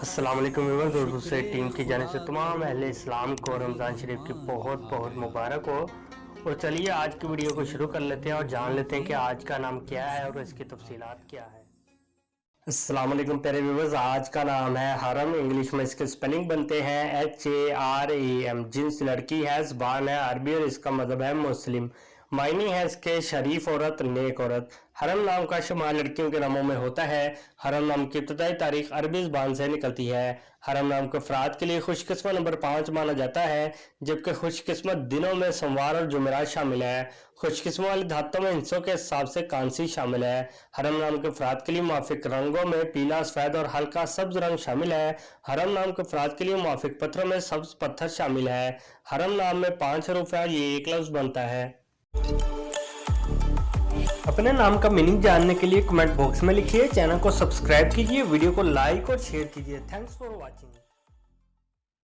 अस्सलाम वालेकुम व्यूअर्स, और दूसरे टीम की जाने से तमाम अहले इस्लाम को रमज़ान शरीफ की बहुत बहुत मुबारक हो। और चलिए आज की वीडियो को शुरू कर लेते हैं और जान लेते हैं कि आज का नाम क्या है और इसकी तफसीलात क्या है। अस्सलाम वालेकुम प्यारे व्यूअर्स, आज का नाम है हरम। इंग्लिश में इसके स्पेलिंग बनते हैं HARAM। जिन्स लड़की है, ज़बान है अरबी और इसका मज़हब है मुस्लिम। मायने है इसके शरीफ औरत, नेक औरत। हरम नाम का शुमार लड़कियों के नामों में होता है। हरम नाम की इब्तदाई तारीख अरबी ज़बान से निकलती है। हरम नाम को अफराद के लिए खुशकिस्मत नंबर 5 माना जाता है, जबकि खुशकिस्मत दिनों में सोमवार और जुमेरात शामिल है। खुशकिस्मत वाली धातों में हिस्सों के हिसाब से कांसी शामिल है। हरम नाम के अफराद के लिए मुआफिक रंगों में पीला, सफेद और हल्का सब्ज रंग शामिल है। हरम नाम के अफराद के लिए मुआफिक पत्थरों में सब्ज पत्थर शामिल है। हरम नाम में 5 हरूफ है, ये एक लफ्ज बनता है। अपने नाम का मीनिंग जानने के लिए कमेंट बॉक्स में लिखिए, चैनल को सब्सक्राइब कीजिए, वीडियो को लाइक और शेयर कीजिए। Thanks for watching.